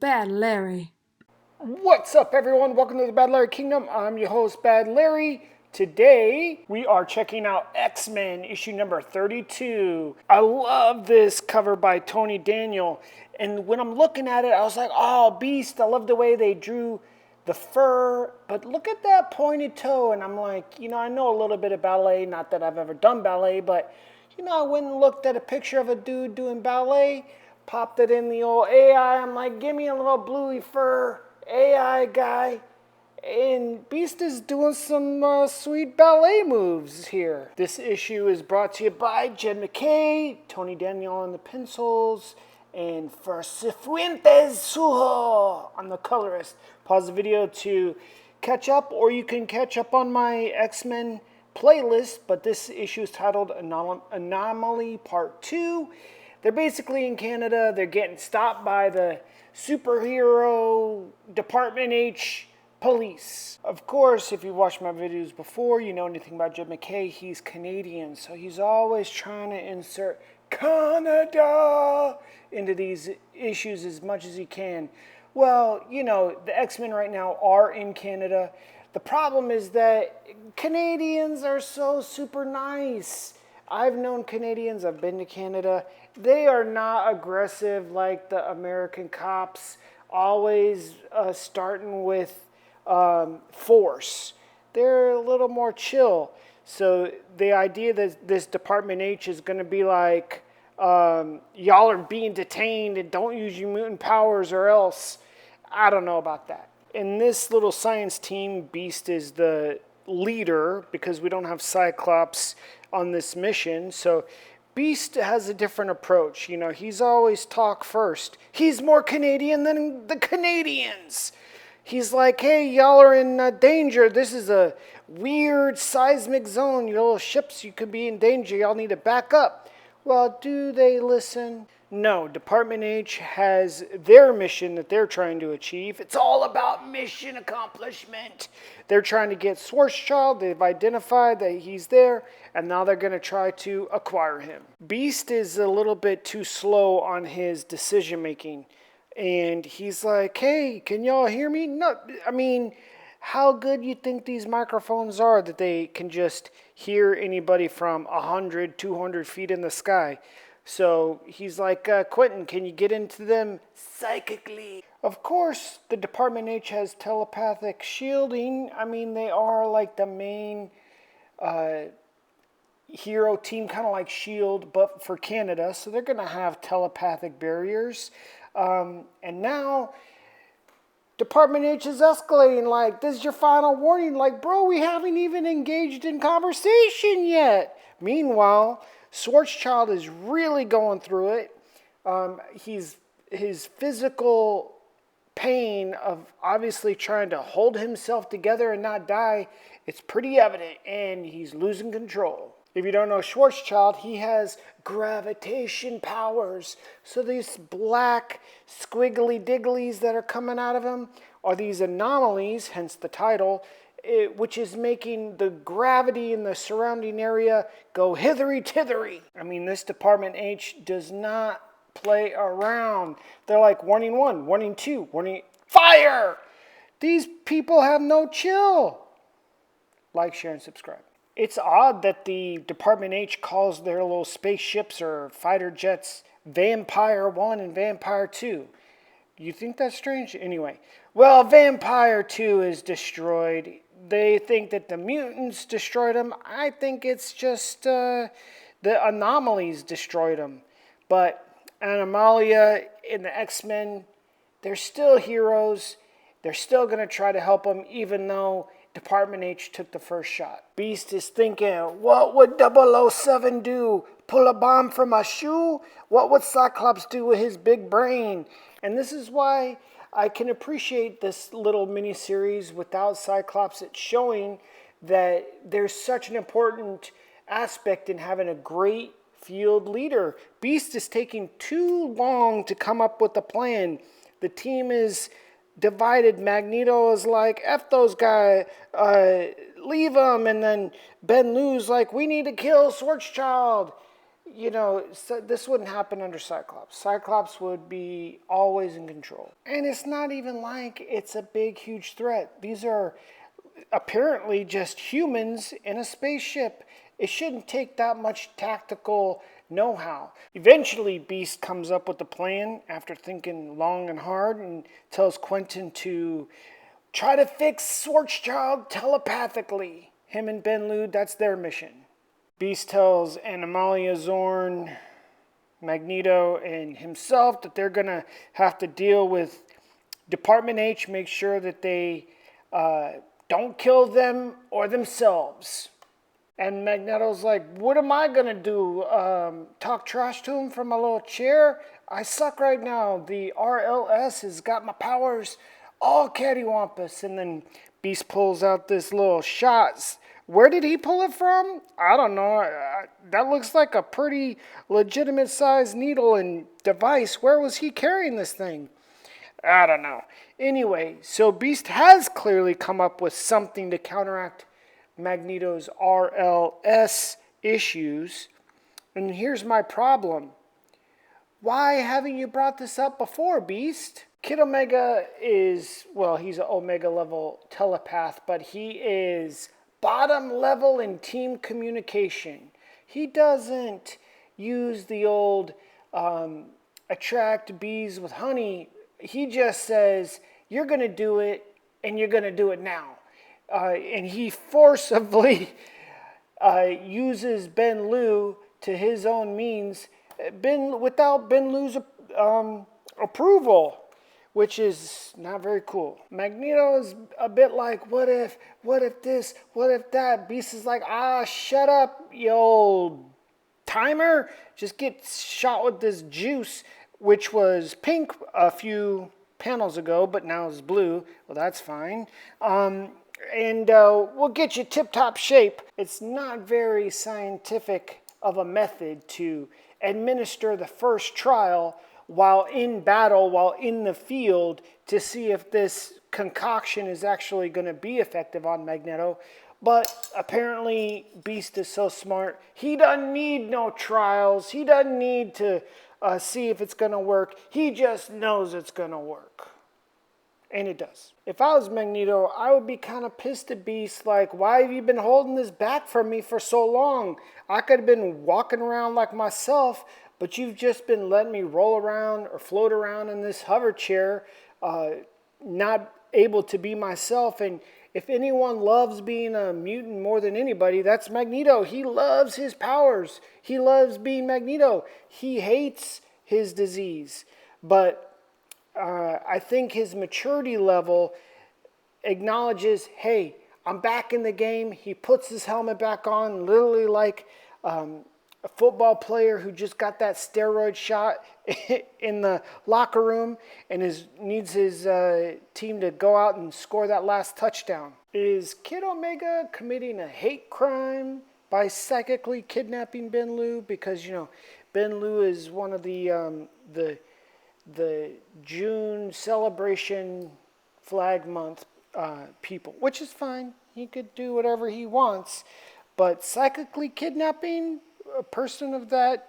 Bad Larry. What's up, everyone? Welcome to the Bad Larry Kingdom. I'm your host, Bad Larry. Today, we are checking out X-Men issue number 32. I love this cover by Tony Daniel. And when I'm looking at it, I was like, oh, Beast. I love the way they drew the fur. But look at that pointed toe. And I'm like, I know a little bit of ballet. Not that I've ever done ballet, but, I went and looked at a picture of a dude doing ballet, popped it in the old AI. I'm like, give me a little bluey fur AI guy. And Beast is doing some sweet ballet moves here. This issue is brought to you by Jed McKay, Tony Daniel on the pencils, and Cifuentes Suho on the colorist. Pause the video to catch up, or you can catch up on my X-Men playlist, but this issue is titled Anomaly Part 2. They're basically in Canada. They're getting stopped by the superhero Department H police. Of course, if you've watched my videos before, you know anything about Jed McKay. He's Canadian, so he's always trying to insert Canada into these issues as much as he can. Well, the X-Men right now are in Canada. The problem is that Canadians are so super nice. I've known Canadians, I've been to Canada. They are not aggressive like the American cops, always starting with force. They're a little more chill. So the idea that this Department H is going to be like, y'all are being detained and don't use your mutant powers or else, I don't know about that. In this little science team, Beast is the leader because we don't have Cyclops on this mission. So Beast has a different approach. He's always talk first. He's more Canadian than the Canadians. He's like, hey, y'all are in danger. This is a weird seismic zone. Your little ships, you could be in danger. Y'all need to back up. Well, do they listen? No, Department H has their mission that they're trying to achieve. It's all about mission accomplishment. They're trying to get Schwarzschild. They've identified that he's there, and now they're going to try to acquire him. Beast is a little bit too slow on his decision making. And he's like, hey, can y'all hear me? No, how good you think these microphones are that they can just hear anybody from 100, 200 feet in the sky? So he's like, Quentin, can you get into them psychically? Of course, the Department H has telepathic shielding. They are like the main hero team, kind of like S.H.I.E.L.D., but for Canada. So they're going to have telepathic barriers. And now Department H is escalating like, this is your final warning. Like, bro, we haven't even engaged in conversation yet. Meanwhile, Schwarzschild is really going through it. His physical pain of obviously trying to hold himself together and not die, it's pretty evident, and he's losing control. If you don't know Schwarzschild, he has gravitation powers. So these black squiggly digglies that are coming out of him are these anomalies, hence the title, which is making the gravity in the surrounding area go hithery-tithery. This Department H does not play around. They're like, warning 1, warning 2, warning, fire! These people have no chill. Like, share, and subscribe. It's odd that the Department H calls their little spaceships or fighter jets Vampire 1 and Vampire 2. You think that's strange? Anyway, well, Vampire 2 is destroyed. They think that the mutants destroyed them. I think it's just the anomalies destroyed them. But Anomaly and the X-Men, they're still heroes. They're still going to try to help them, even though Department H took the first shot. Beast is thinking, what would 007 do? Pull a bomb from a shoe? What would Cyclops do with his big brain? And this is why I can appreciate this little mini-series without Cyclops. It's showing that there's such an important aspect in having a great field leader. Beast is taking too long to come up with a plan. The team is divided. Magneto is like, F those guys, leave them. And then Ben Liu's like, we need to kill Schwarzschild. this wouldn't happen under Cyclops. Cyclops would be always in control. And it's not even like it's a big, huge threat. These are apparently just humans in a spaceship. It shouldn't take that much tactical know-how. Eventually, Beast comes up with a plan after thinking long and hard and tells Quentin to try to fix Schwarzschild telepathically. Him and Ben Lou, that's their mission. Beast tells Anomaly, Zorn, Magneto, and himself that they're going to have to deal with Department H, make sure that they don't kill them or themselves. And Magneto's like, what am I going to do? Talk trash to him from my little chair? I suck right now. The RLS has got my powers all cattywampus. And then Beast pulls out this little shot. Where did he pull it from? I don't know. That looks like a pretty legitimate sized needle and device. Where was he carrying this thing? I don't know. Anyway, so Beast has clearly come up with something to counteract Magneto's RLS issues. And here's my problem. Why haven't you brought this up before, Beast? Kid Omega is, well, he's an Omega level telepath, but he is bottom level in team communication. He doesn't use the old attract bees with honey. He just says, you're going to do it, and you're going to do it now. And he forcibly uses Ben Lou to his own means, without Ben Lou's approval, which is not very cool. Magneto is a bit like, what if this, what if that? Beast is like, shut up, you old timer. Just get shot with this juice, which was pink a few panels ago, but now it's blue. Well, that's fine. And we'll get you tip-top shape. It's not very scientific of a method to administer the first trial while in battle, while in the field, to see if this concoction is actually going to be effective on Magneto. But apparently Beast is so smart, he doesn't need no trials. He doesn't need to see if it's going to work. He just knows it's going to work. And it does. If I was Magneto, I would be kind of pissed at Beast, like, why have you been holding this back from me for so long? I could have been walking around like myself, but you've just been letting me roll around or float around in this hover chair, not able to be myself. And if anyone loves being a mutant more than anybody, that's Magneto. He loves his powers. He loves being Magneto. He hates his disease. But I think his maturity level acknowledges, hey, I'm back in the game. He puts his helmet back on, literally like a football player who just got that steroid shot in the locker room and needs his team to go out and score that last touchdown. Is Kid Omega committing a hate crime by psychically kidnapping Ben Lou? Because, Ben Lou is one of the June celebration flag month people, which is fine. He could do whatever he wants. But psychically kidnapping a person of that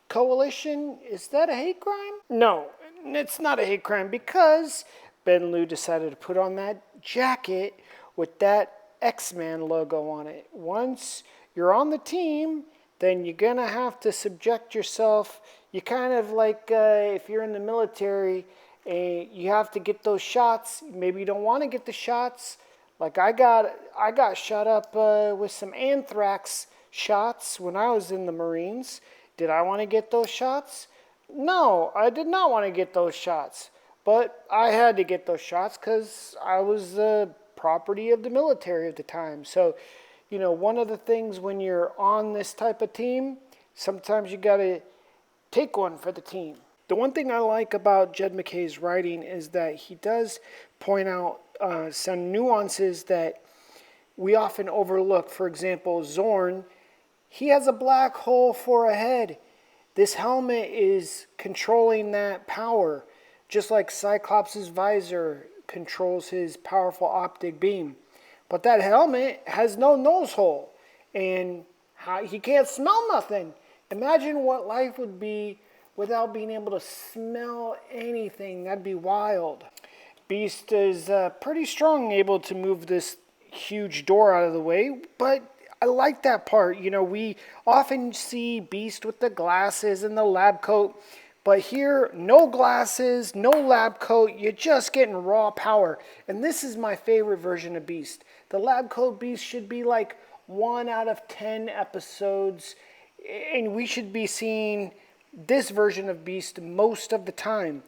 coalition, is that a hate crime? No, it's not a hate crime because Ben Lou decided to put on that jacket with that X-Man logo on it. Once you're on the team, then you're going to have to subject yourself. You kind of like if you're in the military, you have to get those shots. Maybe you don't want to get the shots. Like I got shot up with some anthrax shots when I was in the Marines. Did I want to get those shots? No, I did not want to get those shots. But I had to get those shots because I was the property of the military at the time. So, one of the things when you're on this type of team, sometimes you got to take one for the team. The one thing I like about Jed MacKay's writing is that he does point out some nuances that we often overlook. For example, Zorn, he has a black hole for a head. This helmet is controlling that power, just like Cyclops' visor controls his powerful optic beam. But that helmet has no nose hole, and he can't smell nothing. Imagine what life would be without being able to smell anything. That'd be wild. Beast is pretty strong, able to move this huge door out of the way, but I like that part. You know, we often see Beast with the glasses and the lab coat, but here, no glasses, no lab coat, you're just getting raw power. And this is my favorite version of Beast. The lab coat Beast should be like 1 out of 10 episodes, and we should be seeing this version of Beast most of the time.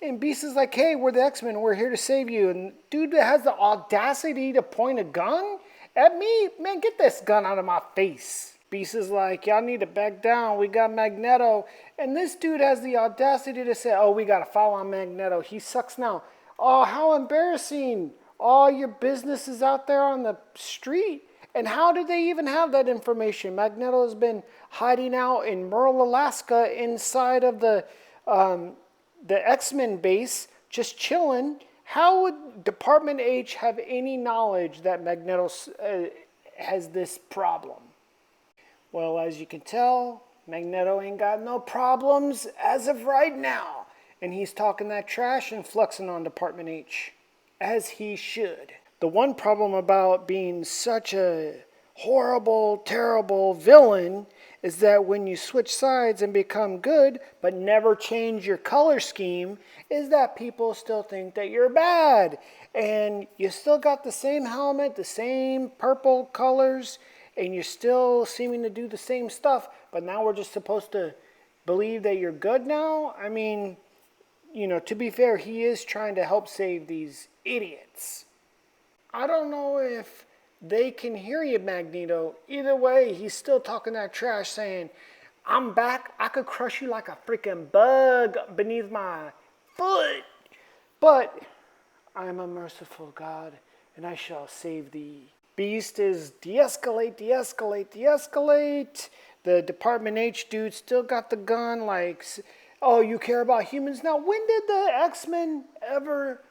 And Beast is like, hey, we're the X-Men, we're here to save you. And dude has the audacity to point a gun at me? Man, get this gun out of my face. Beast is like, y'all need to back down, we got Magneto. And this dude has the audacity to say, oh, we gotta follow on Magneto, he sucks now. Oh, how embarrassing. All your business is out there on the street. And how did they even have that information? Magneto has been hiding out in Merle, Alaska, inside of the X-Men base, just chilling. How would Department H have any knowledge that Magneto has this problem? Well, as you can tell, Magneto ain't got no problems as of right now. And he's talking that trash and flexing on Department H, as he should. The one problem about being such a horrible, terrible villain is that when you switch sides and become good, but never change your color scheme, is that people still think that you're bad. And you still got the same helmet, the same purple colors, and you're still seeming to do the same stuff, but now we're just supposed to believe that you're good now? I mean, you know, to be fair, he is trying to help save these idiots. I don't know if they can hear you, Magneto. Either way, he's still talking that trash, saying, I'm back, I could crush you like a freaking bug beneath my foot. But I am a merciful God, and I shall save thee. Beast is de-escalate, de-escalate, de-escalate. The Department H dude still got the gun, like, oh, you care about humans now? When did the X-Men ever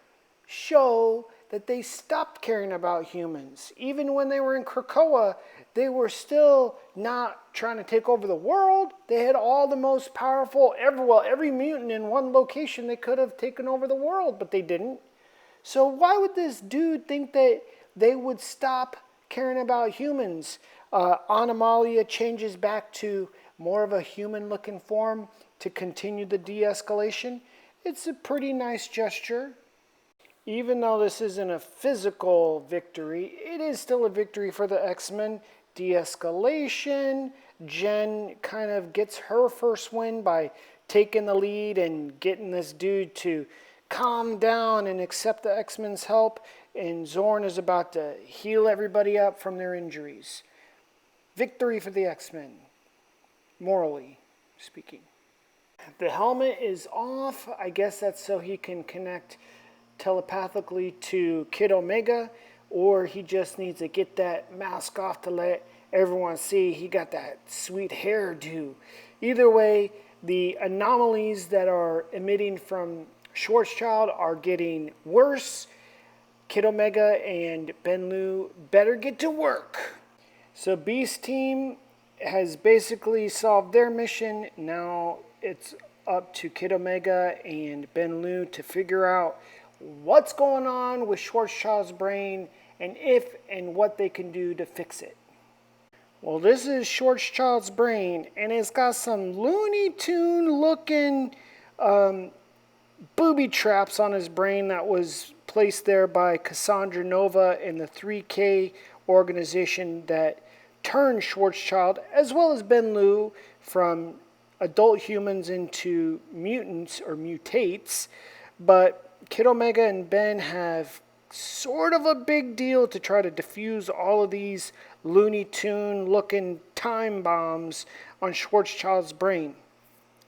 show that they stopped caring about humans? Even when they were in Krakoa, they were still not trying to take over the world. They had all the most powerful, every mutant in one location. They could have taken over the world, but they didn't. So why would this dude think that they would stop caring about humans? ANOMALY changes back to more of a human-looking form to continue the de-escalation. It's a pretty nice gesture. Even though this isn't a physical victory, it is still a victory for the X-Men. De-escalation. Jen kind of gets her first win by taking the lead and getting this dude to calm down and accept the X-Men's help. And Zorn is about to heal everybody up from their injuries. Victory for the X-Men, morally speaking. The helmet is off. I guess that's so he can connect telepathically to Kid Omega, or he just needs to get that mask off to let everyone see he got that sweet hairdo. Either way, the anomalies that are emitting from Schwarzschild are getting worse. Kid Omega and Ben Liu better get to work. So Beast Team has basically solved their mission. Now it's up to Kid Omega and Ben Liu to figure out what's going on with Schwarzschild's brain and if and what they can do to fix it. Well, this is Schwarzschild's brain, and it's got some Looney Tune looking booby traps on his brain that was placed there by Cassandra Nova and the 3K organization that turned Schwarzschild, as well as Ben Liu, from adult humans into mutants or mutates. But Kid Omega and Ben have sort of a big deal to try to defuse all of these Looney Tune looking time bombs on Schwarzschild's brain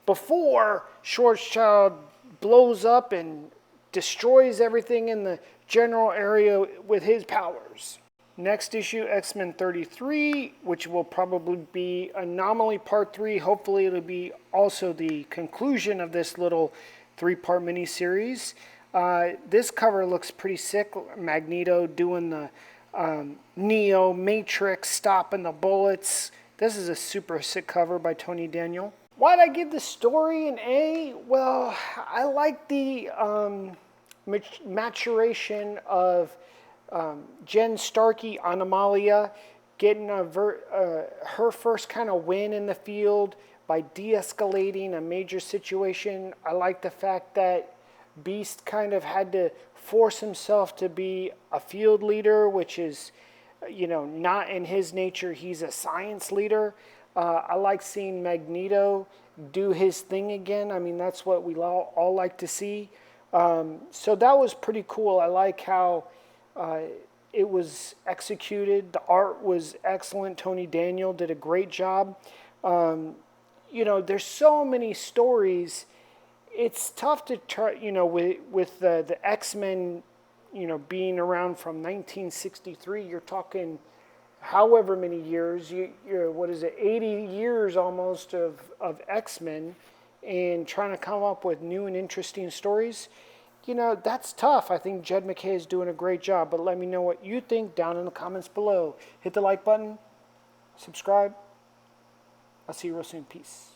before Schwarzschild blows up and destroys everything in the general area with his powers. Next issue, X-Men 33, which will probably be Anomaly Part 3. Hopefully it'll be also the conclusion of this little 3-part miniseries. This cover looks pretty sick. Magneto doing the Neo Matrix, stopping the bullets, This is a super sick cover by Tony Daniel. Why'd I give the story an A? Well, I like the maturation of Jen Starkey, Anomaly, getting her first kind of win in the field by de-escalating a major situation. I like the fact that Beast kind of had to force himself to be a field leader, which is, not in his nature. He's a science leader. I like seeing Magneto do his thing again. I mean, that's what we all like to see. So that was pretty cool. I like how it was executed. The art was excellent. Tony Daniel did a great job. There's so many stories. It's tough to try, with the X-Men, being around from 1963. You're talking however many years, what is it, 80 years almost of X-Men, and trying to come up with new and interesting stories. That's tough. I think Jed MacKay is doing a great job, but let me know what you think down in the comments below. Hit the like button, subscribe. I'll see you real soon. Peace.